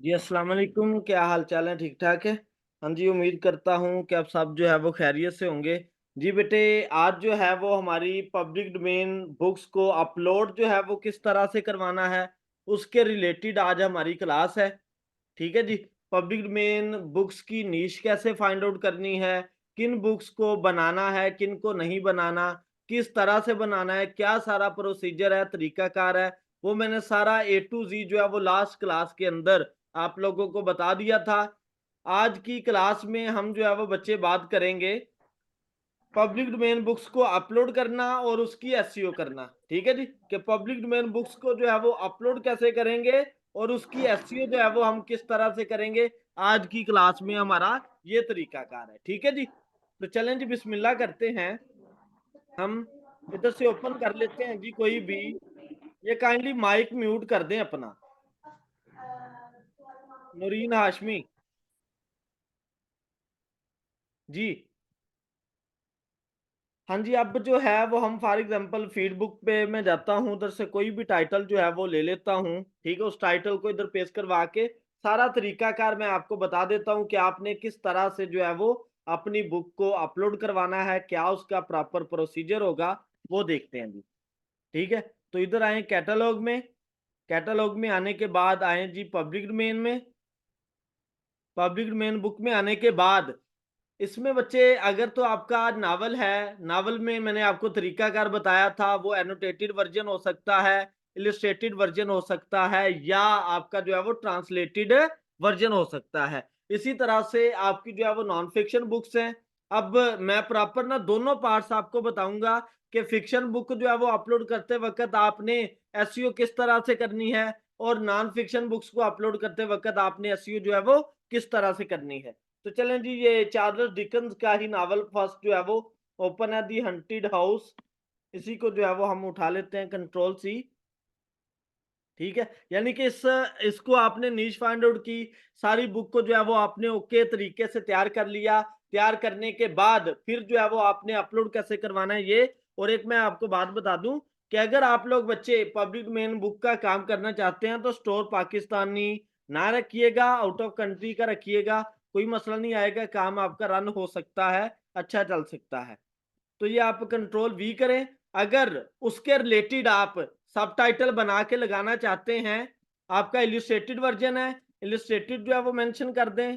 जी, अस्सलाम वालेकुम। क्या हाल चाल है? ठीक ठाक है? हाँ जी, उम्मीद करता हूँ कि आप सब जो है वो खैरियत से होंगे। जी बेटे, आज जो है वो हमारी पब्लिक डोमेन बुक्स को अपलोड जो है वो किस तरह से करवाना है, उसके रिलेटेड आज हमारी क्लास है। ठीक है जी। पब्लिक डोमेन बुक्स की नीश कैसे फाइंड आउट करनी है, किन बुक्स को बनाना है, किन को नहीं बनाना, किस तरह से बनाना है, क्या सारा प्रोसीजर है, तरीकाकार है, वो मैंने सारा ए टू जी जो है वो लास्ट क्लास के अंदर आप लोगों को बता दिया था। आज की क्लास में हम जो है वो बच्चे बात करेंगे पब्लिक डोमेन बुक्स को अपलोड करना और उसकी एसईओ करना। ठीक है जी, कि पब्लिक डोमेन बुक्स को जो है वो अपलोड कैसे करेंगे और उसकी एसईओ जो है वो हम किस तरह से करेंगे। आज की क्लास में हमारा ये तरीकाकार है। ठीक है जी, तो चलें जी, बिस्मिल्लाह करते हैं। हम इधर से ओपन कर लेते हैं जी कोई भी। ये काइंडली माइक म्यूट कर दें अपना, नूरीन हाशमी जी। हाँ जी, अब जो है वो हम फॉर एग्जांपल फीड बुक पे मैं जाता हूँ, उधर से कोई भी टाइटल जो है वो ले लेता हूँ। ठीक है, उस टाइटल को इधर पेस्ट करवा के सारा तरीकाकार मैं आपको बता देता हूँ कि आपने किस तरह से जो है वो अपनी बुक को अपलोड करवाना है, क्या उसका प्रॉपर प्रोसीजर होगा, वो देखते हैं जी। ठीक है, तो इधर आए कैटलॉग में। कैटलॉग में आने के बाद आए जी पब्लिक डोमेन में। पब्लिक डोमेन बुक में आने के बाद इसमें बच्चे अगर तो आपका नावल है, नावल में मैंने आपको तरीकाकार बताया था, वो एनोटेटेड वर्जन हो सकता है, इलस्ट्रेटेड वर्जन हो सकता है, या आपका जो है वो ट्रांसलेटेड वर्जन हो सकता है। इसी तरह से आपकी जो है वो नॉन फिक्शन बुक्स हैं। अब मैं प्रॉपर ना दोनों पार्ट्स आपको बताऊंगा कि फिक्शन बुक जो है वो अपलोड करते वक्त आपने एसईओ किस तरह से करनी है और नॉन फिक्शन बुक्स को अपलोड करते वक्त आपने एसईओ जो है वो किस तरह से करनी है। तो चलें जी, ये चार्ल्स डिकन्स का ही नावल फर्स्ट जो है वो ओपन है, दी हंटेड हाउस। इसी को जो है वो हम उठा लेते हैं, कंट्रोल सी। ठीक है, यानी कि इसको आपने नीश फाइंड आउट की, सारी बुक को जो है वो आपने ओके तरीके से तैयार कर लिया। तैयार करने के बाद फिर जो है वो आपने अपलोड कैसे करवाना है ये। और एक मैं आपको बात बता दूं कि अगर आप लोग बच्चे पब्लिक डोमेन बुक का काम करना चाहते हैं तो स्टोर पाकिस्तानी ना रखिएगा, आउट ऑफ कंट्री का रखिएगा, कोई मसला नहीं आएगा, काम आपका रन हो सकता है, अच्छा चल सकता है। तो ये आप कंट्रोल वी करें। अगर उसके रिलेटेड आप सबटाइटल बना के लगाना चाहते हैं, आपका इलिस्ट्रेटेड वर्जन है, इलिस्ट्रेटेड जो है वो मेंशन कर दें।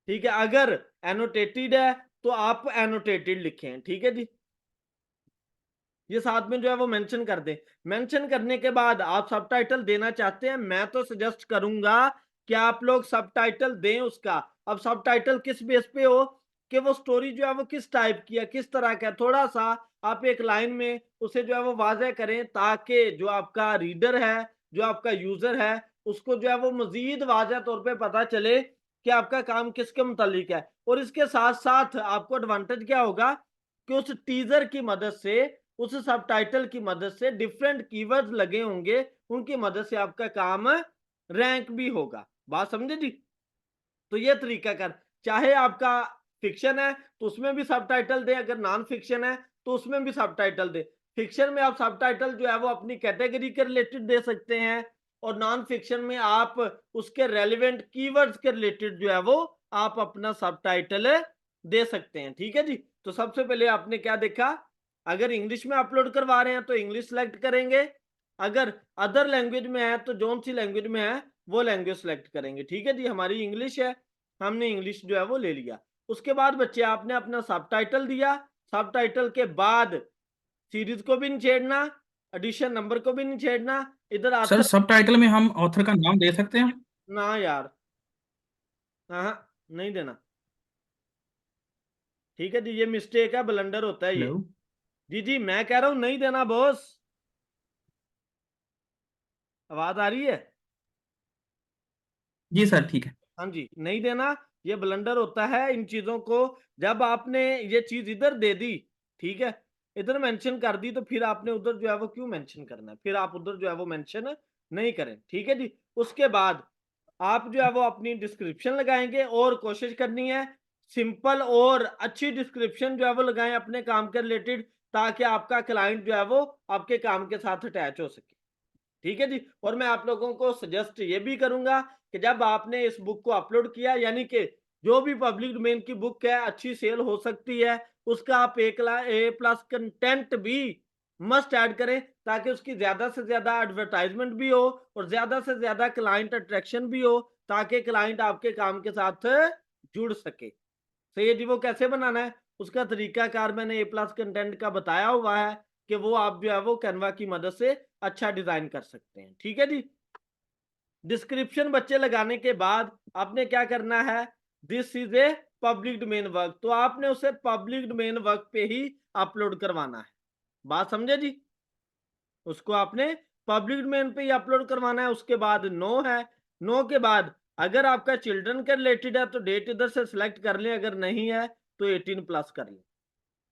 ठीक है, अगर एनोटेटेड है तो आप एनोटेटेड लिखें। ठीक है जी, ये साथ में जो है वो मेंशन कर दें। मेंशन करने के बाद आप सबटाइटल देना चाहते हैं, मैं तो सजेस्ट करूंगा कि आप लोग सबटाइटल दें उसका। अब सबटाइटल किस बेस पे हो कि वो स्टोरी जो है वो किस टाइप की है, किस तरह का है, थोड़ा सा आप एक लाइन में उसे जो है वो वाज़ेह करें, ताकि जो आपका रीडर है, जो आपका यूजर है, उसको जो है वो मजीद वाज़ेह तौर पे पता चले कि आपका काम किसके मुतालिक है। और इसके साथ साथ आपको एडवांटेज क्या होगा कि उस टीजर की मदद से, उस सबटाइटल की मदद से डिफरेंट कीवर्ड्स लगे होंगे, उनकी मदद से आपका काम रैंक भी होगा। बात समझे जी? तो ये तरीका कर, चाहे आपका फिक्शन है तो उसमें भी सबटाइटल दें, अगर नॉन फिक्शन है तो उसमें भी सबटाइटल दें। फिक्शन में आप सबटाइटल जो है वो अपनी कैटेगरी के रिलेटेड दे सकते हैं और नॉन फिक्शन में आप उसके रेलिवेंट कीवर्ड्स के रिलेटेड जो है वो आप अपना सबटाइटल दे सकते हैं। ठीक है जी, तो सबसे पहले आपने क्या देखा, अगर इंग्लिश में अपलोड करवा रहे हैं तो इंग्लिश सेलेक्ट करेंगे, अगर अदर लैंग्वेज में है तो जोन सी लैंग्वेज में है वो लैंग्वेज सेलेक्ट करेंगे। ठीक है जी, हमारी इंग्लिश है, हमने इंग्लिश जो है वो ले लिया। उसके बाद बच्चे आपने अपना सबटाइटल दिया। सबटाइटल के बाद सीरीज को भी नहीं छेड़ना, एडिशन नंबर को भी नहीं छेड़ना। इधर सर आथर सबटाइटल में हम ऑथर का नाम दे सकते हैं? ना यार, हाँ नहीं देना। ठीक है जी, ये मिस्टेक है, ब्लंडर होता है ये। हेलो। जी जी, मैं कह रहा हूं नहीं देना बॉस। आवाज आ रही है? जी सर, ठीक है। हाँ जी, नहीं देना, ये ब्लंडर होता है इन चीजों को। जब आपने ये चीज इधर दे दी, ठीक है, इधर मेंशन कर दी, तो फिर आपने उधर जो है वो क्यों मेंशन करना है, फिर आप उधर जो है वो मेंशन नहीं करें। ठीक है जी, उसके बाद आप जो है वो अपनी डिस्क्रिप्शन लगाएंगे और कोशिश करनी है सिंपल और अच्छी डिस्क्रिप्शन जो है वो लगाएं अपने काम के रिलेटेड, ताकि आपका क्लाइंट जो है वो आपके काम के साथ अटैच हो सके। ठीक है जी। और मैं आप लोगों को सजेस्ट ये भी करूंगा कि जब आपने इस बुक को अपलोड किया, यानी कि जो भी पब्लिक डोमेन की बुक है अच्छी सेल हो सकती है, उसका आप A+ कंटेंट भी मस्ट ऐड करें, ताकि उसकी ज्यादा से ज्यादा एडवर्टाइजमेंट भी हो और ज्यादा से ज्यादा क्लाइंट अट्रैक्शन भी हो, ताकि क्लाइंट आपके काम के साथ जुड़ सके। सही है जी। वो कैसे बनाना है उसका तरीकाकार मैंने A+ कंटेंट का बताया हुआ है, कि वो आप जो है वो कैनवा की मदद से अच्छा डिजाइन कर सकते हैं। ठीक है जी। डिस्क्रिप्शन बच्चे लगाने के बाद आपने क्या करना है, this is a public domain work, तो आपने उसे पब्लिक डोमेन वर्क पे ही अपलोड करवाना है। बात समझे जी। उसको आपने पब्लिक डोमेन पे ही अपलोड करवाना है। उसके बाद नो है, नो के बाद अगर आपका चिल्ड्रन के रिलेटेड है तो डेट इधर से सिलेक्ट कर लें, अगर नहीं है तो 18+ कर लें।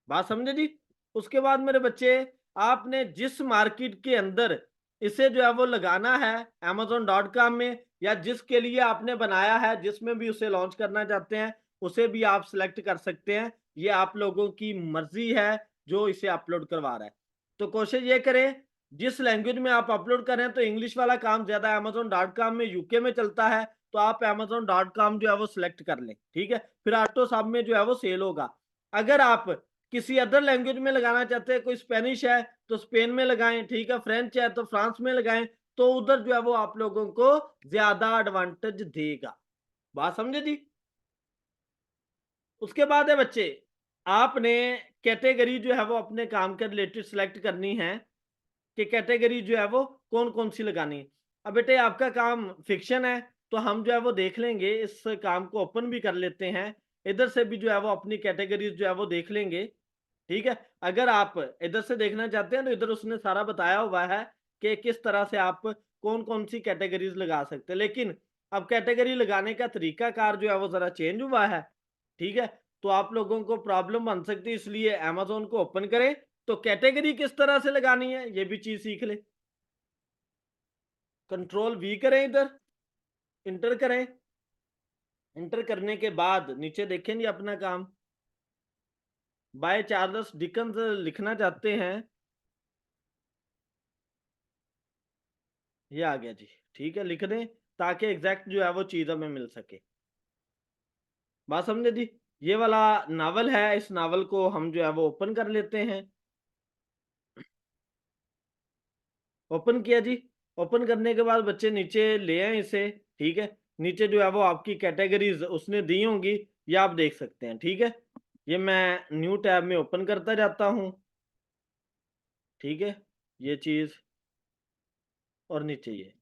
बात समझे जी। उसके बाद मेरे बच्चे, आपने जिस मार्केट के अंदर इसे जो है वो लगाना है amazon.com में, या जिसके लिए आपने बनाया है, जिसमें भी उसे लॉन्च करना चाहते हैं, उसे भी आप सिलेक्ट कर सकते हैं। ये आप लोगों की मर्जी है जो इसे अपलोड करवा रहा है। तो कोशिश ये करें, जिस लैंग्वेज में आप अपलोड करें, तो इंग्लिश वाला काम ज्यादा amazon.com में यूके में चलता है, तो आप amazon.com जो है वो सिलेक्ट कर लें। ठीक है, फिर ऑटो सब में जो है वो सेल होगा। अगर आप किसी अदर लैंग्वेज में लगाना चाहते हैं, कोई स्पेनिश है तो स्पेन में लगाएं, ठीक है, फ्रेंच है तो फ्रांस में लगाएं, तो उधर जो है वो आप लोगों को ज्यादा एडवांटेज देगा। बात समझे जी। उसके बाद है बच्चे, आपने कैटेगरी जो है वो अपने काम के रिलेटेड सिलेक्ट करनी है, कि कैटेगरी जो है वो कौन कौन सी लगानी है। अब बेटे आपका काम फिक्शन है, तो हम जो है वो देख लेंगे, इस काम को ओपन भी कर लेते हैं, इधर से भी जो है वो अपनी कैटेगरीज जो है वो देख लेंगे। ठीक है, अगर आप इधर से देखना चाहते हैं तो इधर उसने सारा बताया हुआ है कि किस तरह से आप कौन कौन सी कैटेगरीज लगा सकते हैं, लेकिन अब कैटेगरी लगाने का तरीकाकार जो है वो जरा चेंज हुआ है। ठीक है, तो आप लोगों को प्रॉब्लम बन सकती है, इसलिए अमेजोन को ओपन करें, तो कैटेगरी किस तरह से लगानी है ये भी चीज सीख ले। कंट्रोल V करें, इधर इंटर करें, इंटर करने के बाद नीचे देखें जी अपना काम, बाय चार्ल्स डिकन्स लिखना चाहते हैं, ये आ गया जी। ठीक है, लिख दें ताकि एग्जैक्ट जो है वो चीज हमें मिल सके। बात समझे जी। ये वाला नावल है, इस नावल को हम जो है वो ओपन कर लेते हैं। ओपन किया जी। ओपन करने के बाद बच्चे नीचे ले आए इसे। ठीक है, नीचे जो है वो आपकी कैटेगरीज उसने दी होंगी, ये आप देख सकते हैं। ठीक है, ये मैं न्यू टैब में ओपन करता जाता हूं। ठीक है, ये चीज और नीचे ये।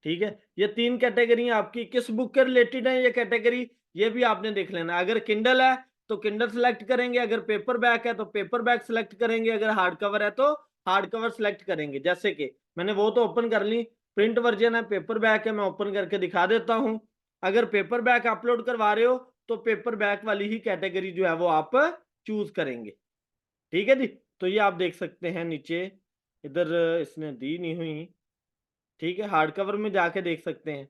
ठीक है, ये 3 कैटेगरी आपकी किस बुक के रिलेटेड है, ये कैटेगरी ये भी आपने देख लेना। अगर किंडल है तो किंडल सेलेक्ट करेंगे, अगर पेपर बैक है तो पेपर बैक सेलेक्ट करेंगे, अगर हार्ड कवर है तो हार्ड कवर सेलेक्ट करेंगे। जैसे कि मैंने वो तो ओपन कर ली, प्रिंट वर्जन है, पेपर बैक है, मैं ओपन करके दिखा देता हूं। अगर पेपर बैक अपलोड करवा रहे हो तो पेपर बैक वाली ही कैटेगरी जो है वो आप चूज करेंगे। ठीक है जी। तो ये आप देख सकते हैं नीचे, इधर इसने दी नहीं हुई। ठीक है, हार्ड कवर में जाके देख सकते हैं।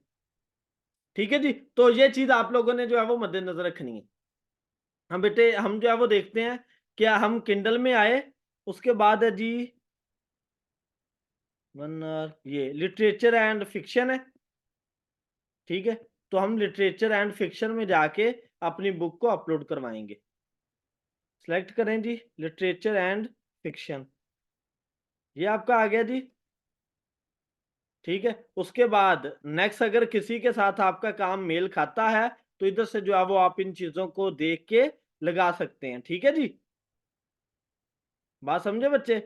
ठीक है जी, तो ये चीज आप लोगों ने जो है वो मद्देनजर रखनी है। हम बेटे हम जो है वो देखते हैं, क्या हम किंडल में आए, उसके बाद है जी ये लिटरेचर एंड फिक्शन है। ठीक है, तो हम लिटरेचर एंड फिक्शन में जाके अपनी बुक को अपलोड करवाएंगे। सिलेक्ट करें जी लिटरेचर एंड फिक्शन, ये आपका आ गया जी। ठीक है, उसके बाद नेक्स्ट अगर किसी के साथ आपका काम मेल खाता है तो इधर से जो है वो आप इन चीजों को देख के लगा सकते हैं। ठीक है जी। बात समझे बच्चे।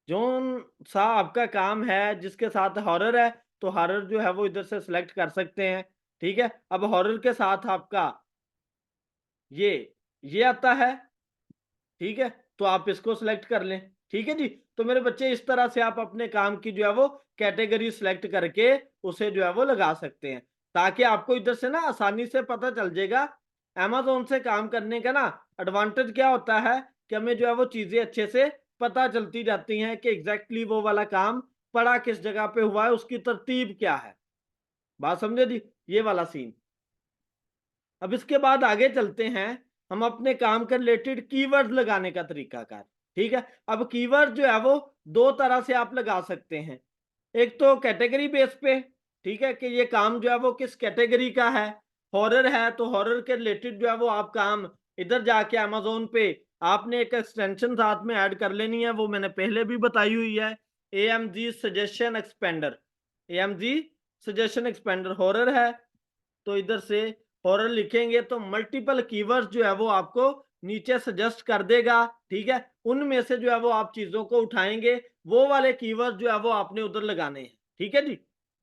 जोन सा आपका काम है जिसके साथ हॉरर है, तो हॉरर जो है वो इधर से सिलेक्ट कर सकते हैं। ठीक है, अब हॉरर के साथ आपका ये ये आता है। ठीक है, तो आप इसको सिलेक्ट कर लें। ठीक है जी। तो मेरे बच्चे इस तरह से आप अपने काम की जो है वो कैटेगरी सिलेक्ट करके उसे जो है वो लगा सकते हैं, ताकि आपको इधर से ना आसानी से पता चल जाएगा। अमेजोन से काम करने का ना एडवांटेज क्या होता है, कि हमें जो है वो चीजें अच्छे से पता चलती जाती हैं, कि एग्जैक्टली वो वाला काम पड़ा किस जगह पे हुआ है, उसकी तरतीब क्या है। बात समझे जी, ये वाला सीन। अब इसके बाद आगे चलते हैं, हम अपने काम के रिलेटेड कीवर्ड लगाने का तरीकाकार। ठीक है, अब कीवर्ड जो है वो 2 तरह से आप लगा सकते हैं। एक तो कैटेगरी बेस पे, ठीक है, कि ये काम जो है वो किस कैटेगरी का है। हॉरर है तो हॉरर के रिलेटेड जो है वो आप काम इधर जाके अमेज़न पे आपने एक एक्सटेंशन साथ में ऐड कर लेनी है, वो मैंने पहले भी बताई हुई है, AMG suggestion expander. AMG suggestion expander horror है तो इधर से हॉरर लिखेंगे तो मल्टीपल कीवर्ड्स जो है वो आपको नीचे सजेस्ट कर देगा, ठीक है। उनमें से जो है वो आप चीजों को उठाएंगे, वो वाले कीवर्ड्स जो है वो आपने उधर लगाने हैं, ठीक है जी।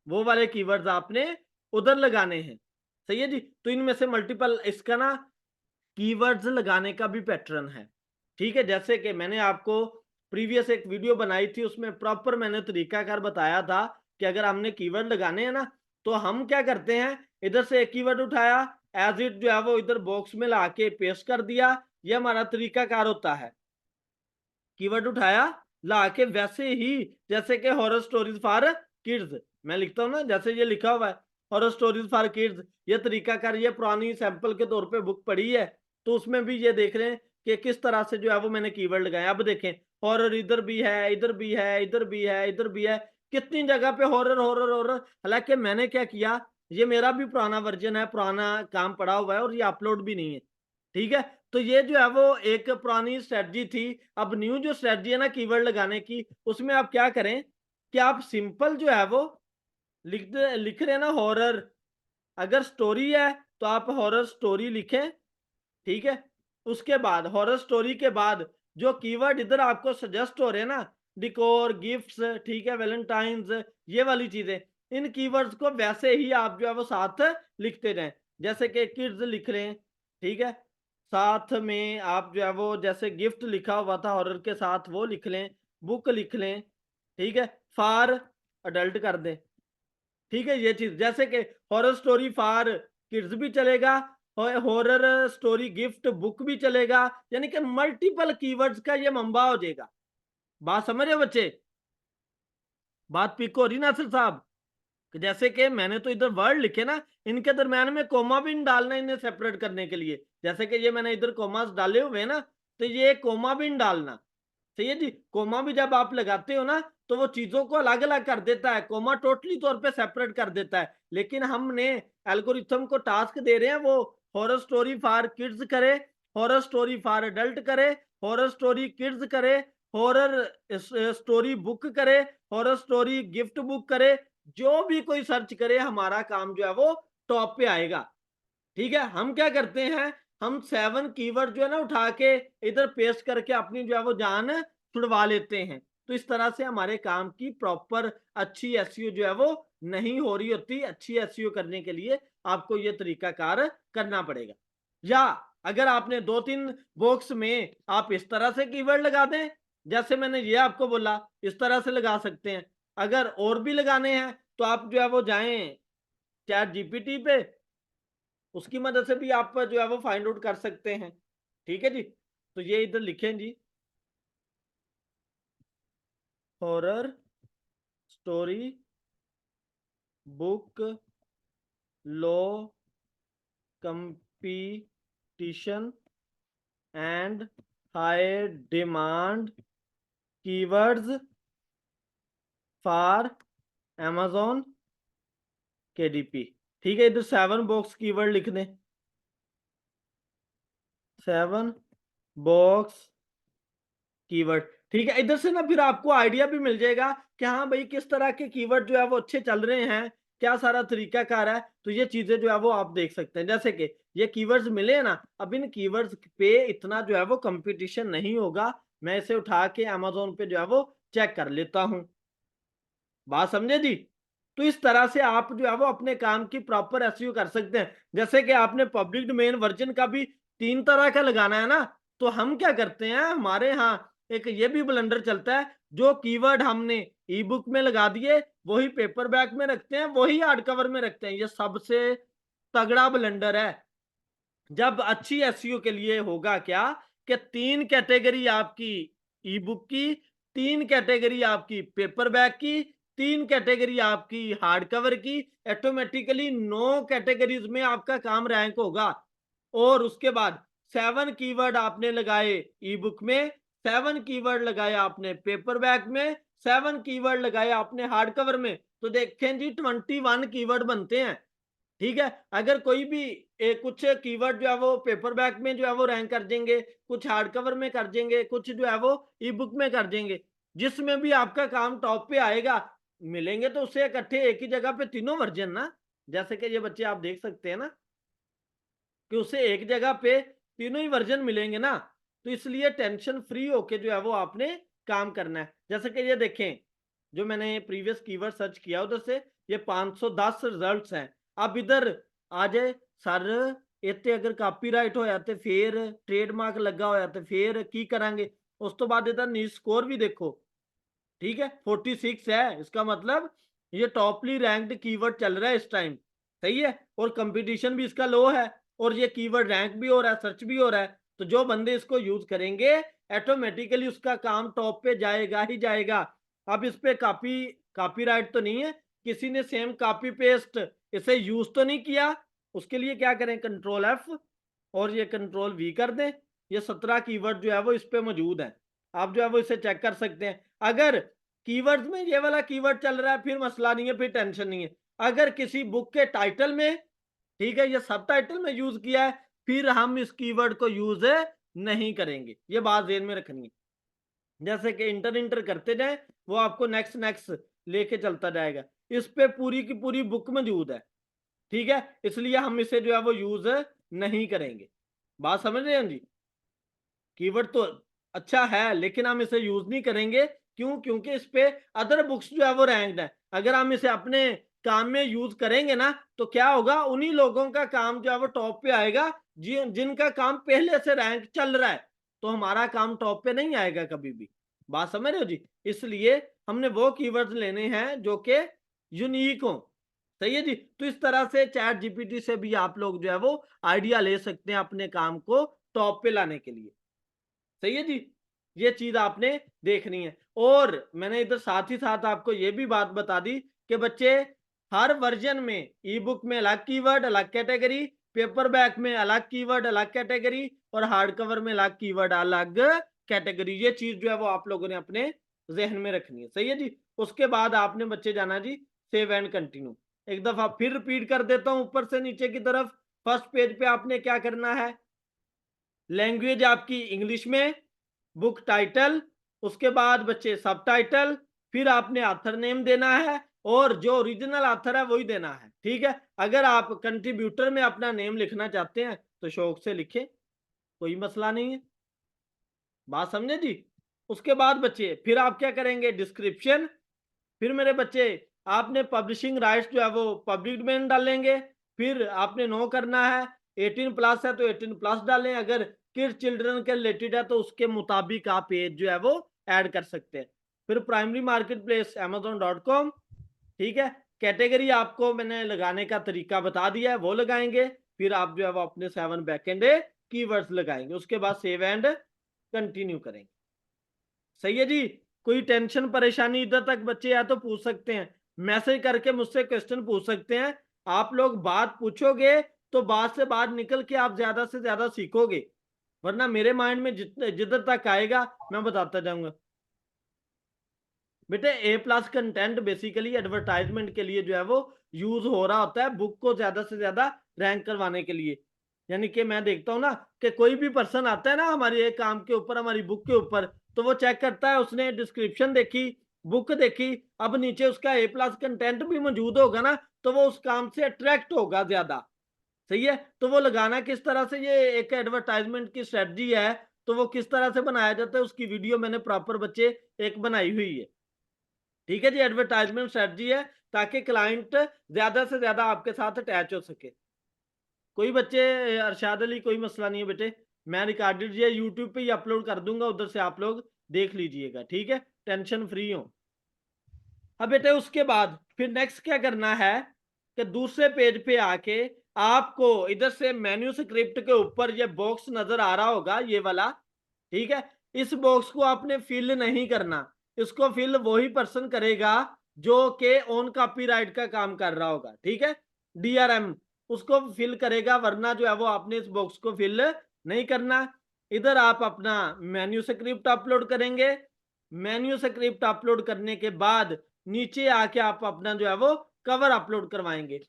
वो वाले कीवर्ड्स आपने उधर लगाने हैं, सही है जी। तो इनमें से मल्टीपल इसका ना कीवर्ड्स लगाने का भी पैटर्न है, ठीक है। जैसे कि मैंने आपको प्रीवियस एक वीडियो बनाई थी, उसमें प्रॉपर मैंने तरीकाकार बताया था कि अगर हमने कीवर्ड लगाने हैं ना, तो हम क्या करते हैं, इधर से एक कीवर्ड उठाया, एज इट जो है वो इधर बॉक्स में ला के पेस्ट कर दिया, ये हमारा तरीकाकार होता है। कीवर्ड उठाया, ला के वैसे ही, जैसे कि हॉरर स्टोरीज फॉर किड्स मैं लिखता हूँ ना, जैसे ये लिखा हुआ है हॉरर स्टोरीज फॉर किड्स, ये तरीकाकार, ये पुरानी सैंपल के तौर पे बुक पढ़ी है, तो उसमें भी ये देख रहे हैं कि किस तरह से जो है वो मैंने कीवर्ड लगाया। अब देखें, हॉरर इधर भी है, इधर भी है, इधर भी है, इधर भी है, कितनी जगह पे हॉरर हॉरर हॉरर। हालांकि मैंने क्या किया, ये मेरा भी पुराना वर्जन है, पुराना काम पड़ा हुआ है और ये अपलोड भी नहीं है, ठीक है। तो ये जो है वो एक पुरानी स्ट्रेटजी थी। अब न्यू जो स्ट्रेटजी है ना कीवर्ड लगाने की, उसमें आप क्या करें कि आप सिंपल जो है वो लिख रहे हैं ना हॉरर, अगर स्टोरी है तो आप हॉरर स्टोरी लिखें, ठीक है। उसके बाद हॉरर स्टोरी के बाद जो कीवर्ड इधर आपको सजेस्ट हो रहे हैं ना, डिकोर, गिफ्ट्स, ठीक है, वैलेंटाइन्स, ये वाली चीजें, इन कीवर्ड्स को वैसे ही आप जो है वो साथ लिखते जाएं। जैसे कि किड्स लिख रहे हैं, ठीक है, साथ में आप जो है वो जैसे गिफ्ट लिखा हुआ था हॉरर के साथ वो लिख लें, बुक लिख लें, ठीक है, फॉर अडल्ट कर दें, ठीक है। ये चीज जैसे कि हॉरर स्टोरी फॉर किड्स भी चलेगा, हॉरर स्टोरी गिफ्ट बुक भी चलेगा, यानी कि मल्टीपल कीवर्ड्स का ये मंबा हो जाएगा। बात समझ रहे हो बच्चे? बात पिक हो रही नासिर साहब? कि जैसे कि मैंने तो इधर वर्ड लिखे ना, इनके दरम्यान में कोमा भी नहीं डालना इन्हें सेपरेट करने के लिए। जैसे कि ये मैंने इधर कोमास डाले हुए हैं ना, तो ये कोमा भी नहीं डालना, सही है जी। कोमा भी जब आप लगाते हो ना, तो वो चीजों को अलग अलग कर देता है, कोमा टोटली तौर पे सेपरेट कर देता है। लेकिन हमने एल्गोरिथम को टास्क दे रहे हैं वो हॉरर स्टोरी फॉर किड्स करे, हॉरर स्टोरी फॉर एडल्ट करे, हॉरर स्टोरी किड्स करे, हॉरर स्टोरी बुक करे, हॉरर स्टोरी गिफ्ट बुक करे, जो भी कोई सर्च करे हमारा काम जो है वो टॉप पे आएगा, ठीक है। हम क्या करते हैं, हम 7 कीवर्ड जो है ना उठा के इधर पेस्ट करके अपनी जो है वो जान छुड़वा लेते हैं। तो इस तरह से हमारे काम की प्रॉपर अच्छी एसईओ जो है वो नहीं हो रही होती। अच्छी एसईओ करने के लिए आपको ये तरीकाकार करना पड़ेगा। या अगर आपने 2-3 बॉक्स में आप इस तरह से कीवर्ड लगा दें, जैसे मैंने ये आपको बोला, इस तरह से लगा सकते हैं। अगर और भी लगाने हैं तो आप जो है वो जाएं चैट जीपीटी पे, उसकी मदद से भी आप जो है वो फाइंड आउट कर सकते हैं, ठीक है जी। तो ये इधर लिखें जी, horror story book low competition and high demand keywords for amazon KDP, ठीक है। इधर 7 बॉक्स कीवर्ड लिख दें, 7 बॉक्स कीवर्ड, ठीक है। इधर से ना फिर आपको आइडिया भी मिल जाएगा कि हाँ भाई किस तरह के कीवर्ड जो है वो अच्छे चल रहे हैं, क्या सारा तरीकाकार है। तो ये चीजें जो है वो आप देख सकते हैं। जैसे कि ये कीवर्ड्स मिले हैं ना, अब इन कीवर्ड्स पे इतना जो है वो कंपटीशन नहीं होगा। मैं इसे उठा के अमेजोन पे जो है वो चेक कर लेता हूँ। बात समझे जी? तो इस तरह से आप जो है वो अपने काम की प्रॉपर एसईओ कर सकते हैं। जैसे कि आपने पब्लिक डोमेन वर्जन का भी 3 तरह का लगाना है ना, तो हम क्या करते हैं, हमारे यहाँ एक ये भी ब्लंडर चलता है, जो कीवर्ड हमने ई बुक में लगा दिए वही पेपर बैक में रखते हैं, वही हार्ड कवर में रखते हैं। ये सबसे तगड़ा ब्लंडर है। जब अच्छी एसईओ के लिए होगा क्या कि 3 कैटेगरी आपकी ई बुक की, 3 कैटेगरी आपकी पेपर बैक की, 3 कैटेगरी आपकी हार्ड कवर की, ऑटोमेटिकली 9 कैटेगरीज में आपका काम रैंक होगा। और उसके बाद 7 कीवर्ड आपने लगाए ई बुक में, 7 कीवर्ड लगाए आपने पेपर बैक में, 7 कीवर्ड लगाए आपने हार्ड कवर में, तो देखें जी 21 कीवर्ड बनते हैं। ठीक है, अगर कोई भी कुछ कीवर्ड जो है वो पेपर बैक में जो है वो रैंक कर देंगे, कुछ हार्ड कवर में कर देंगे, कुछ जो है वो ई बुक में कर देंगे, जिसमें भी आपका काम टॉप पे आएगा, मिलेंगे तो उससे इकट्ठे एक ही जगह पे तीनों वर्जन ना। जैसे कि ये बच्चे आप देख सकते हैं ना कि उसे एक जगह पे तीनों ही वर्जन मिलेंगे ना, तो इसलिए टेंशन फ्री होके जो है वो आपने काम करना है। जैसे कि ये देखें, जो मैंने प्रीवियस कीवर्ड सर्च किया उधर से ये 510 रिजल्ट्स हैं। अब इधर आ जाए सर, इतने अगर कॉपीराइट होया ते फिर ट्रेडमार्क लगा होया ते फिर की करांगे। उस तो बाद इधर न्यूज़ स्कोर भी देखो, ठीक है 46 है, इसका मतलब ये टॉपली रैंक्ड कीवर्ड चल रहा है इस टाइम, सही है, और कंपटीशन भी इसका लो है, और ये कीवर्ड रैंक भी हो रहा है, सर्च भी हो रहा है, तो जो बंदे इसको यूज करेंगे ऑटोमेटिकली उसका काम टॉप पे जाएगा ही जाएगा। अब इस पे कॉपीराइट तो नहीं है, किसी ने सेम कॉपी पेस्ट इसे यूज तो नहीं किया, उसके लिए क्या करें, कंट्रोल एफ और ये कंट्रोल वी कर दें। ये 17 कीवर्ड जो है वो इस पे मौजूद है, आप जो है वो इसे चेक कर सकते हैं। अगर कीवर्ड्स में ये वाला कीवर्ड चल रहा है फिर मसला नहीं है, फिर टेंशन नहीं है। अगर किसी बुक के टाइटल में, ठीक है, ये सब टाइटल में यूज किया है, फिर हम इस कीवर्ड को यूज नहीं करेंगे, ये बात ध्यान में रखनी है। जैसे कि इंटर इंटर करते जाए वो आपको नेक्स्ट नेक्स्ट लेके चलता जाएगा, इस पे पूरी की पूरी बुक मौजूद है, ठीक है, इसलिए हम इसे जो है वो यूज नहीं करेंगे। बात समझ रहे हैं जी? कीवर्ड तो अच्छा है लेकिन हम इसे यूज नहीं करेंगे, क्यों? क्योंकि इस पे अदर बुक्स जो है वो रैंक्ड है। अगर हम इसे अपने काम में यूज करेंगे ना तो क्या होगा, उन्हीं लोगों का काम जो है वो टॉप पे आएगा जिनका काम पहले से रैंक चल रहा है, तो हमारा काम टॉप पे नहीं आएगा कभी भी। बात समझ रहे हो जी? इसलिए हमने वो कीवर्ड्स लेने हैं जो कि यूनिक हो, सही है जी। तो इस तरह से चैट जीपीटी से भी आप लोग जो है वो आइडिया ले सकते हैं अपने काम को टॉप पे लाने के लिए, सही है जी। ये चीज आपने देखनी है। और मैंने इधर साथ ही साथ आपको ये भी बात बता दी कि बच्चे हर वर्जन में ई बुक में अलग कीवर्ड अलग कैटेगरी, पेपर बैक में अलग कीवर्ड अलग कैटेगरी, और हार्ड कवर में अलग कीवर्ड अलग कैटेगरी। ये चीज जो है वो आप लोगों ने अपने जहन में रखनी है, सही है जी। उसके बाद आपने बच्चे जाना जी सेव एंड कंटिन्यू। एक दफा फिर रिपीट कर देता हूं ऊपर से नीचे की तरफ। फर्स्ट पेज पे आपने क्या करना है, लैंग्वेज आपकी इंग्लिश में, बुक टाइटल, उसके बाद बच्चे सब टाइटल, फिर आपने ऑथर नेम देना है और जो ओरिजिनल ऑथर है वही देना है, ठीक है। अगर आप कंट्रीब्यूटर में अपना नेम लिखना चाहते हैं तो शौक से लिखें, कोई मसला नहीं है। बात समझे जी? उसके बाद बच्चे फिर आप क्या करेंगे, डिस्क्रिप्शन। फिर मेरे बच्चे आपने पब्लिशिंग राइट्स जो है वो पब्लिक डोमेन डालेंगे। फिर आपने नो करना है, 18 प्लस है तो 18 प्लस डालें, अगर किड्स चिल्ड्रन के रिलेटेड है तो उसके मुताबिक आप पेज जो है वो ऐड कर सकते हैं। फिर प्राइमरी मार्केट प्लेस amazon.com, ठीक है। कैटेगरी आपको मैंने लगाने का तरीका बता दिया है, वो लगाएंगे। फिर आप जो है वो अपने 7 बैकएंड कीवर्ड्स लगाएंगे, उसके बाद सेव एंड कंटिन्यू करेंगे, सही है जी। कोई टेंशन परेशानी इधर तक बच्चे या तो पूछ सकते हैं, मैसेज करके मुझसे क्वेश्चन पूछ सकते हैं। आप लोग बात पूछोगे तो बात से बात निकल के आप ज्यादा से ज्यादा सीखोगे, वरना मेरे माइंड में जिधर तक आएगा मैं बताता जाऊंगा। बेटे ए प्लस कंटेंट बेसिकली एडवर्टाइजमेंट के लिए जो है वो यूज हो रहा होता है, बुक को ज्यादा से ज्यादा रैंक करवाने के लिए। यानी कि मैं देखता हूं ना कि कोई भी पर्सन आता है ना हमारे एक काम के ऊपर, हमारी बुक के ऊपर, तो वो चेक करता है, उसने डिस्क्रिप्शन देखी, बुक देखी, अब नीचे उसका ए प्लस कंटेंट भी मौजूद होगा ना, तो वो उस काम से अट्रैक्ट होगा ज्यादा, सही है। तो वो लगाना किस तरह से, ये एक एडवर्टाइजमेंट की स्ट्रेटजी है, तो वो किस तरह से बनाया जाता है उसकी वीडियो मैंने प्रॉपर बच्चे एक बनाई हुई है, ठीक है जी। एडवर्टाइजमेंट स्ट्रेटजी है ताकि क्लाइंट ज्यादा से ज्यादा आपके साथ अटैच हो सके। कोई बच्चे, अरशाद अली कोई मसला नहीं है बेटे, मैं रिकॉर्डेड ये यूट्यूब पे ही अपलोड कर दूंगा, उधर से आप लोग देख लीजिएगा, ठीक है, टेंशन फ्री हो। अब बेटे उसके बाद फिर नेक्स्ट क्या करना है कि दूसरे पेज पे आके आपको इधर से मेन्यू स्क्रिप्ट के ऊपर ये बॉक्स नजर आ रहा होगा, ये वाला, ठीक है। इस बॉक्स को आपने फिल नहीं करना, इसको फिल वही पर्सन करेगा जो कि ऑन कॉपीराइट का काम कर रहा होगा, ठीक है। डीआरएम उसको फिल करेगा, वरना जो है वो आपने इस बॉक्स को फिल नहीं करना। इधर आप अपना मेन्यू स्क्रिप्ट अपलोड करेंगे, मैन्यूस्क्रिप्ट अपलोड करने के बाद नीचे आके आप अपना जो है वो कवर अपलोड करवाएंगे।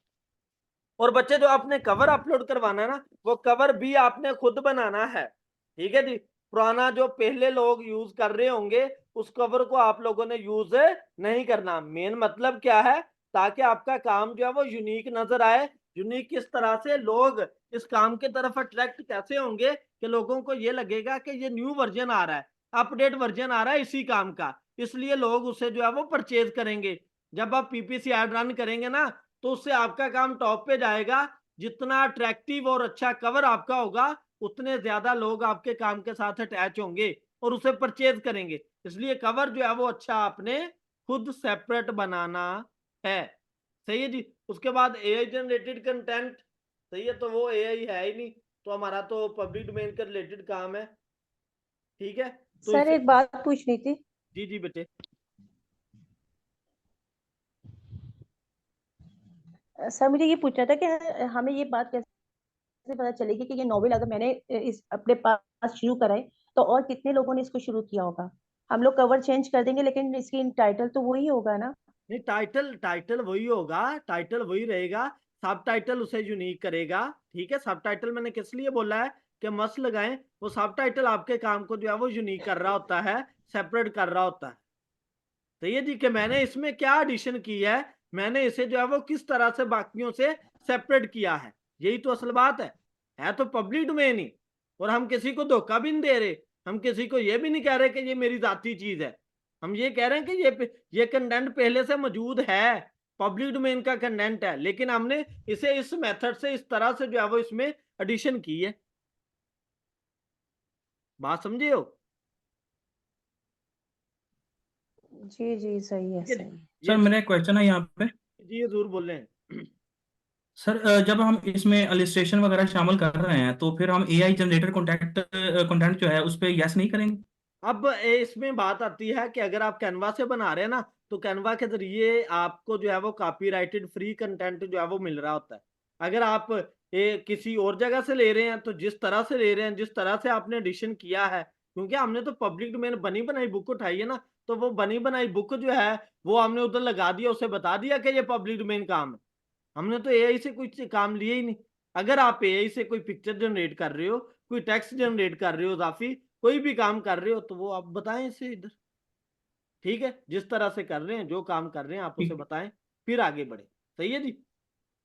और बच्चे जो आपने कवर अपलोड करवाना है ना, वो कवर भी आपने खुद बनाना है, ठीक है जी। पुराना जो पहले लोग यूज कर रहे होंगे उस कवर को आप लोगों ने यूज नहीं करना। मेन मतलब क्या है, ताकि आपका काम जो है वो यूनिक नजर आए। यूनिक किस तरह से, लोग इस काम की तरफ अट्रैक्ट कैसे होंगे कि लोगों को ये लगेगा कि ये न्यू वर्जन आ रहा है, अपडेट वर्जन आ रहा है इसी काम का, इसलिए लोग उसे जो है वो परचेज करेंगे। जब आप पीपीसी एड रन करेंगे ना, तो उससे आपका काम टॉप पे जाएगा। जितना अट्रैक्टिव और अच्छा कवर आपका होगा, उतने ज्यादा लोग आपके काम के साथ अटैच होंगे और उसे परचेज करेंगे। इसलिए कवर जो है वो अच्छा आपने खुद सेपरेट बनाना है। सही है जी। उसके बाद एआई जनरेटेड कंटेंट, सही है, तो वो एआई है ही नहीं, तो हमारा तो पब्लिक डोमेन के रिलेटेड काम है, ठीक है। तो सर इसे, एक बात पूछनी थी। जी जी बेटे। सर मुझे ये पूछना था कि हमें ये बात कैसे पता चलेगी कि ये नॉवेल अगर मैंने इस अपने पास शुरू करा है तो और कितने लोगों ने इसको शुरू किया होगा। हम लोग कवर चेंज कर देंगे लेकिन इसकी टाइटल तो वही होगा ना। नहीं, टाइटल टाइटल वही होगा, टाइटल वही रहेगा। सब टाइटल उसे यूनिक करेगा, ठीक है। सब टाइटल मैंने किस लिए बोला है कि मस्त लगाएं, वो सब टाइटल आपके काम को जो है वो यूनिक कर रहा होता है, सेपरेट कर रहा होता है। तो ये जी कि मैंने इसमें क्या एडिशन की है, मैंने इसे जो है वो किस तरह से बाकियों से सेपरेट किया है, यही तो असल बात है तो पब्लिक डोमेन ही। और हम किसी को धोखा भी नहीं दे रहे, हम किसी को ये भी नहीं कह रहे कि ये मेरी जाती चीज है। हम ये कह रहे हैं कि ये कंटेंट पहले से मौजूद है, पब्लिक डोमेन का कंटेंट है, लेकिन हमने इसे इस मेथड से, इस तरह से जो है वो इसमें एडिशन की है। बात समझे हो? जी जी सही है ठीक है सही जी। है। ये सर मेरा एक क्वेश्चन है यहाँ पे। जी ये जरूर बोल रहे हैं। सर जब हम इसमें इलिस्ट्रेशन वगैरह शामिल कर रहे हैं तो फिर हम एआई जनरेटेड कंटेंट जो है उस पे यस नहीं करेंगे? अब इसमें बात आती है कि अगर आप कैनवा से बना रहे हैं ना, तो कैनवा के जरिए आपको जो है वो कॉपीराइटेड फ्री कंटेंट जो है वो मिल रहा होता है। अगर आप किसी और जगह से ले रहे हैं, तो जिस तरह से ले रहे हैं, जिस तरह से आपने एडिशन किया है, क्योंकि हमने तो पब्लिक डोमेन बनी बनाई बुक उठाई है ना, तो वो बनी बनाई बुक जो है वो हमने उधर लगा दिया, उसे बता दिया कि ये पब्लिक डोमेन काम है। हमने तो एआई से कुछ काम लिया ही नहीं। अगर आप एआई से कोई पिक्चर जनरेट कर रहे हो, कोई टेक्स्ट जनरेट कर रहे हो, काफी कोई भी काम कर रहे हो, तो वो आप बताएं इसे इधर, ठीक है। जिस तरह से कर रहे हैं, जो काम कर रहे हैं, आप उसे ठीक बताएं, फिर आगे बढ़े। सही है जी।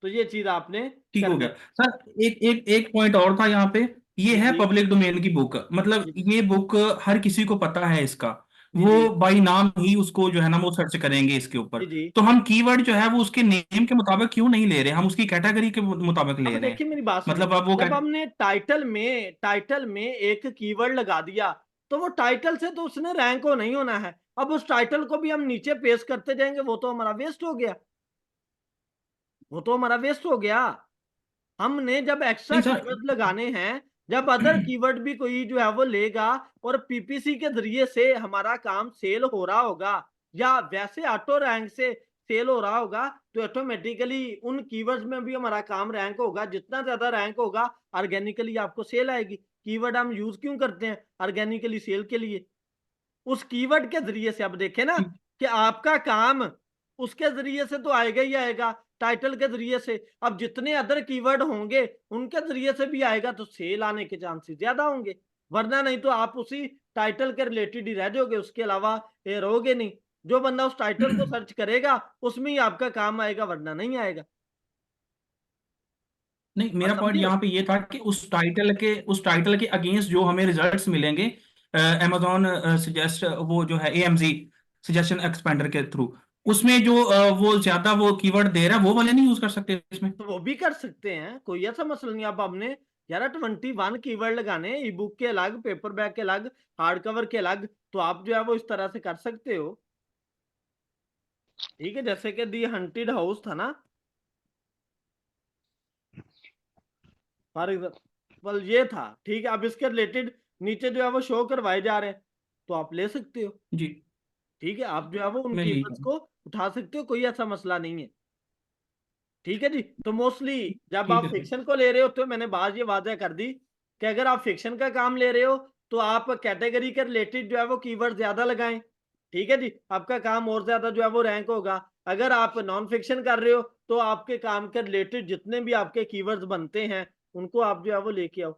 तो ये चीज आपने ठीक हो करनी गया। है। सर एक एक एक पॉइंट और था यहाँ पे। ये जी है जी पब्लिक डोमेन की बुक, मतलब जी जी ये बुक हर किसी को पता है इसका। जी वो जी बाई नाम ही उसको जो है ना वो सर्च करेंगे इसके ऊपर। जी जी। तो हम कीवर्ड जो है वो उसके नेम के मुताबिक क्यों नहीं ले रहे, हम उसकी कैटेगरी के मुताबिक अब ले रहे हैं। देखिए मेरी बात सुनिए, मतलब अब वो जब हमने टाइटल में एक कीवर्ड लगा दिया, तो वो टाइटल से तो उसने रैंक हो नहीं होना है। अब उस टाइटल को भी हम नीचे पेश करते जाएंगे, वो तो हमारा वेस्ट हो गया, वो तो हमारा वेस्ट हो गया। हमने जब एक्स्ट्रा नहीं सर। कीवर्ड लगाने हैं, जब अदर कीवर्ड भी कोई जो है वो लेगा, और पीपीसी के जरिए से हमारा काम सेल हो रहा होगा, या वैसे ऑटो रैंक से सेल हो रहा होगा, तो ऑटोमेटिकली उन कीवर्ड्स में भी हमारा काम रैंक होगा। जितना ज्यादा रैंक होगा, ऑर्गेनिकली आपको सेल आएगी। कीवर्ड हम यूज क्यों करते हैं? ऑर्गेनिकली सेल के लिए। उस कीवर्ड के जरिए से अब देखें ना, कि आपका काम उसके जरिए से तो आएगा ही आएगा, टाइटल के जरिए से। अब जितने अदर कीवर्ड होंगे उनके जरिए से भी आएगा, तो सेल आने के चांसेस ज्यादा होंगे। वरना नहीं तो आप उसी टाइटल के रिलेटेड ही रह जाओगे, उसके अलावा ये रहोगे नहीं। जो बंदा उस टाइटल को सर्च करेगा उसमें ही आपका काम आएगा, वरना नहीं आएगा। नहीं, बात मेरा पॉइंट समझे हो? यहाँ पे ये था कि उस टाइटल के अगेंस्ट जो हमें रिजल्ट्स मिलेंगे amazon सजेस्ट, वो जो है एएमजी सजेशन एक्सपेंडर के थ्रू, उसमें जो वो ज्यादा वो कीवर्ड दे रहा है वो वाले नहीं यूज कर सकते इसमें? तो वो भी कर सकते हैं, कोई ऐसा मसला नहीं। अब हमने यार 21 कीवर्ड लगाने, ई बुक के अलग, पेपर बैग के अलग, हार्ड कवर के अलग, तो आप जो है वो इस तरह से कर सकते हो, ठीक है। जैसे कि दी हंटेड हाउस था ना, फॉर एग्जाम्पल ये था, ठीक है। अब इसके रिलेटेड नीचे जो है वो शो करवाए जा रहे हैं, तो आप ले सकते हो, जी, ठीक है। आप जो है वो उन मैं यही कीवर्ड्स कहूँ। को उठा सकते हो, कोई ऐसा मसला नहीं है, ठीक है जी। तो मोस्टली जब ठीक आप है सर। फिक्शन को ले रहे हो, तो मैंने बात ये वाजह कर दी कि अगर आप फिक्शन का काम ले रहे हो, तो आप कैटेगरी के रिलेटेड जो है वो कीवर्ड ज्यादा लगाएं, ठीक है जी, आपका काम और ज्यादा जो है वो रैंक होगा। अगर आप नॉन फिक्शन कर रहे हो तो आपके काम के रिलेटेड जितने भी आपके कीवर्ड्स बनते हैं उनको आप जो है वो लेके आओ।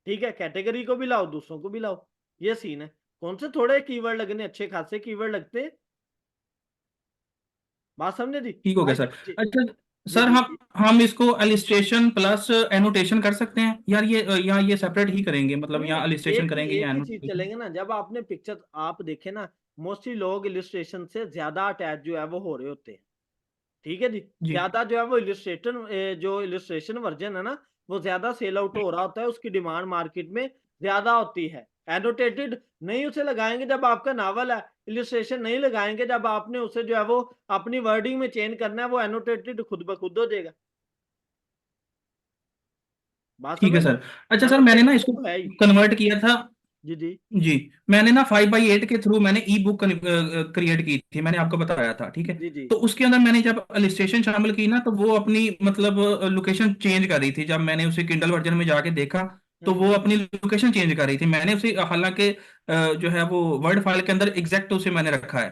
ठीक है, कैटेगरी को भी लाओ, दूसरों को भी लाओ, ये सीन है। कौन से थोड़े कीवर्ड लगने, अच्छे खासे कीवर्ड लगते हैं। बात समझे जी। ठीक हो गया भाई सर। जी अच्छा जी सर, जी जी। हम इसको एलिस्ट्रेशन प्लस एनोटेशन कर सकते हैं यार, ये या ये सेपरेट ही करेंगे, मतलब नहीं यहाँ नहीं, एलिस्ट्रेशन करेंगे एक या ही चीज एनोटेशन? चलेंगे ना। जब आपने पिक्चर आप देखे ना, मोस्टली लोग इलिस्ट्रेशन से ज्यादा अटैच जो है वो हो रहे होते हैं। ठीक है जी, जी ज्यादा जो है वो जो इलिस्ट्रेशन वर्जन है ना, वो ज्यादा सेल आउट हो रहा होता है, उसकी डिमांड मार्केट में ज्यादा होती है। एनोटेटेड नहीं उसे लगाएंगे जब आपका नावल है, इलिस्ट्रेशन नहीं लगाएंगे जब आपने उसे जो है वो अपनी वर्डिंग में चेंज करना है, वो एनोटेटेड खुद ब खुद हो जाएगा। बात ठीक है समझ सर। अच्छा रहे, सर, मैंने ना इसको एनोटेटेड तो है ही। कन्वर्ट किया था। जी जी जी, मैंने ना 5x8 के थ्रू मैंने ई बुक क्रिएट की थी, मैंने आपको बताया था, ठीक है। जी जी। तो उसके अंदर मैंने जब इलिस्ट्रेशन शामिल की ना, तो वो अपनी मतलब लोकेशन चेंज कर रही थी। जब मैंने उसे किंडल वर्जन में जाके देखा तो वो अपनी लोकेशन चेंज कर रही थी। मैंने उसे हालांकि जो है वो वर्ड फाइल के अंदर एग्जैक्ट उसे मैंने रखा है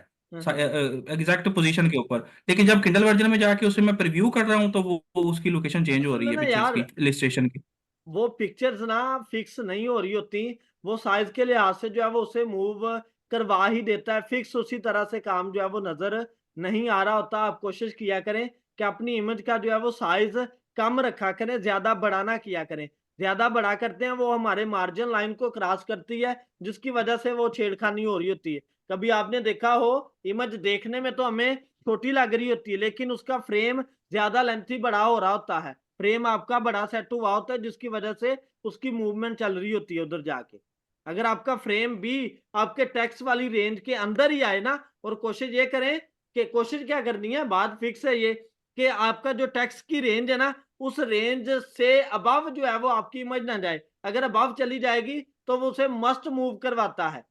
एग्जैक्ट पोजीशन के ऊपर, लेकिन जब किंडल वर्जन में जाके उसे मैं प्रीव्यू कर रहा हूँ तो वो उसकी लोकेशन चेंज हो असल रही में है ना पिक्चर्स यार, की, इलिस्ट्रेशन की। वो पिक्चर्स ना फिक्स नहीं हो रही होती, वो साइज के लिहाज से जो है वो उसे मूव करवा ही देता है। फिक्स उसी तरह से काम जो है वो नजर नहीं आ रहा होता। आप कोशिश किया करें कि अपनी इमेज का जो है वो साइज कम रखा करें, ज्यादा बड़ा ना किया करें। ज्यादा बड़ा करते हैं वो हमारे मार्जिन लाइन को क्रॉस करती है, जिसकी वजह से वो छेड़खानी हो रही होती है। कभी आपने देखा हो, इमेज देखने में तो हमें छोटी लग रही होती है, लेकिन उसका फ्रेम ज्यादा लेंथी बड़ा हो रहा होता है। फ्रेम आपका बड़ा सेट हुआ होता है, जिसकी वजह से उसकी मूवमेंट चल रही होती है उधर जाके। अगर आपका फ्रेम भी आपके टेक्स्ट वाली रेंज के अंदर ही आए ना, और कोशिश ये करें कि कोशिश क्या करनी है, बात फिक्स है ये, कि आपका जो टेक्स्ट की रेंज है ना, उस रेंज से अबव जो है वो आपकी इमेज ना जाए। अगर अबव चली जाएगी तो वो उसे मस्ट मूव करवाता है।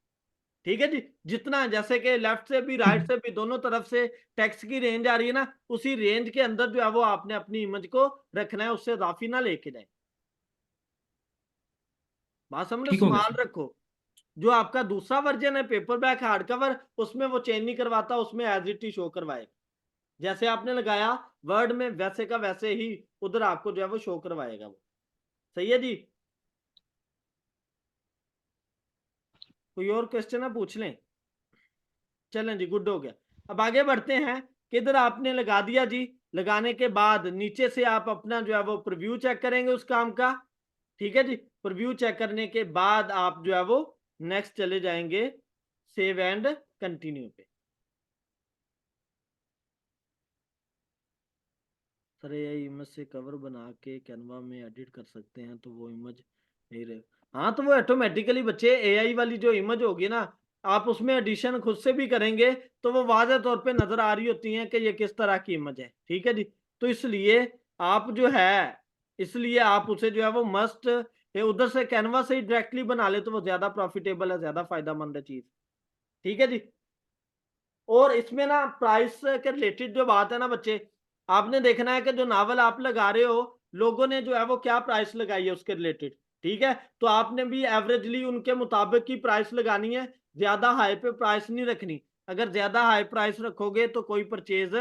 ठीक है जी, जितना जैसे कि लेफ्ट से भी राइट से भी दोनों तरफ से टेक्स्ट की रेंज आ रही है ना, उसी रेंज के अंदर जो है वो आपने अपनी इमेज को रखना है, उससे इजाफी ना लेके जाए। बात समझ लो, ठीक हो गया समान सर। रखो। जो आपका दूसरा वर्जन है पेपर बैक हार्ड कवर, उसमें वो चेंज नहीं करवाता, उसमें एज इट ही शो करवाएगा। जैसे आपने लगाया वर्ड में वैसे का वैसे ही उधर आपको जो है वो शो करवाएगा वो। सही है जी। कोई और क्वेश्चन है, पूछ लें। चलें जी, गुड हो गया। अब आगे बढ़ते हैं। किधर आपने लगा दिया जी, लगाने के बाद नीचे से आप अपना जो है वो प्रीव्यू चेक करेंगे उस काम का। ठीक है जी, प्रीव्यू चेक करने के बाद आप जो है वो नेक्स्ट चले जाएंगे सेव एंड कंटिन्यू पे। सर ये इमेज से कवर बना के कैनवा में एडिट कर सकते हैं तो वो इमेज नहीं रहे। हाँ, तो वो ऑटोमेटिकली बच्चे एआई वाली जो इमेज होगी ना, आप उसमें एडिशन खुद से भी करेंगे तो वो वाज़ह तौर पे नजर आ रही होती हैं कि ये किस तरह की इमेज है। ठीक है जी, तो इसलिए आप जो है, इसलिए आप उसे जो है वो मस्ट उधर से कैनवा से ही डायरेक्टली बना ले तो वो ज्यादा प्रॉफिटेबल है, ज्यादा फायदेमंद है चीज। ठीक है जी। और इसमें ना प्राइस के रिलेटेड जो बात है ना बच्चे, आपने देखना है कि जो नावल आप लगा रहे हो, लोगों ने जो है वो क्या प्राइस लगाई है उसके रिलेटेड। ठीक है, तो आपने भी एवरेजली उनके मुताबिक की प्राइस लगानी है, ज्यादा हाई पे प्राइस नहीं रखनी। अगर ज्यादा हाई प्राइस रखोगे तो कोई परचेज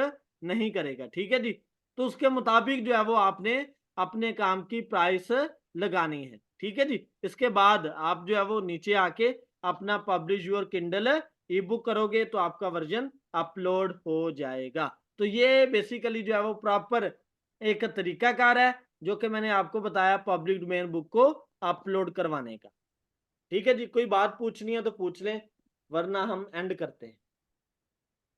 नहीं करेगा। ठीक है जी, तो उसके मुताबिक जो है वो आपने अपने काम की प्राइस लगानी है। ठीक है जी, इसके बाद आप जो है वो नीचे आके अपना publish your Kindle E book करोगे तो आपका वर्जन अपलोड हो जाएगा। तो ये बेसिकली जो है वो प्रॉपर एक तरीकाकार है जो कि मैंने आपको बताया पब्लिक डोमेन बुक को अपलोड करवाने का। ठीक है जी, कोई बात पूछनी है तो पूछ लें, वरना हम एंड करते हैं।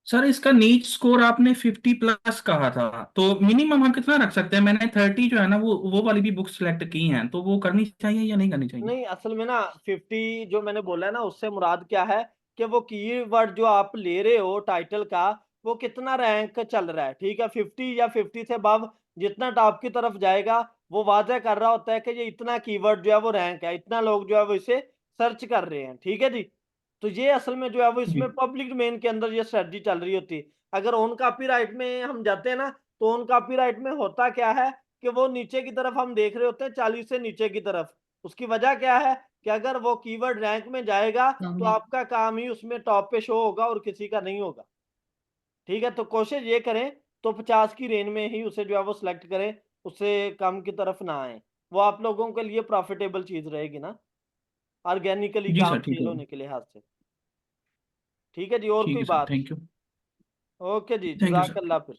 सर इसका नीच स्कोर आपने 50+ कहा था, तो मिनिमम हम कितना रख सकते हैं? मैंने 30 जो है ना वो वाली भी बुक सिलेक्ट की हैं, तो वो करनी चाहिए या नहीं करनी चाहिए? नहीं, असल में ना 50 जो मैंने बोला है ना, उससे मुराद क्या है कि वो कीवर्ड जो आप ले रहे हो टाइटल का, वो कितना रैंक चल रहा है। ठीक है, 50 या 50 से अबव जितना टॉप की तरफ जाएगा, वो वाजह कर रहा होता है कि ये इतना कीवर्ड जो है वो रैंक है, इतना लोग जो है वो इसे सर्च कर रहे हैं। ठीक है जी, तो ये असल में जो है वो इसमें जी पब्लिक डोमेन के अंदर ये स्ट्रेटजी चल रही होती है। अगर ऑन कॉपीराइट में हम जाते हैं ना, तो ऑन कॉपीराइट में होता क्या है कि वो नीचे की तरफ हम देख रहे होते हैं, 40 से नीचे की तरफ। उसकी वजह क्या है कि अगर वो कीवर्ड रैंक में जाएगा तो नहीं। आपका काम ही उसमें टॉप पे शो होगा और किसी का नहीं होगा। ठीक है, तो कोशिश ये करें तो 50 की रेंज में ही उसे जो है वो सिलेक्ट करें, उससे कम की तरफ ना आए। वो आप लोगों के लिए प्रॉफिटेबल चीज रहेगी ना, ऑर्गेनिकली जी काम सर, ठीक सेल है। होने के लिहाज से। ठीक है जी, और ठीक कोई है सर, बात? Thank you. Okay ji, thank you sir. जज़ाकल्लाह फिर।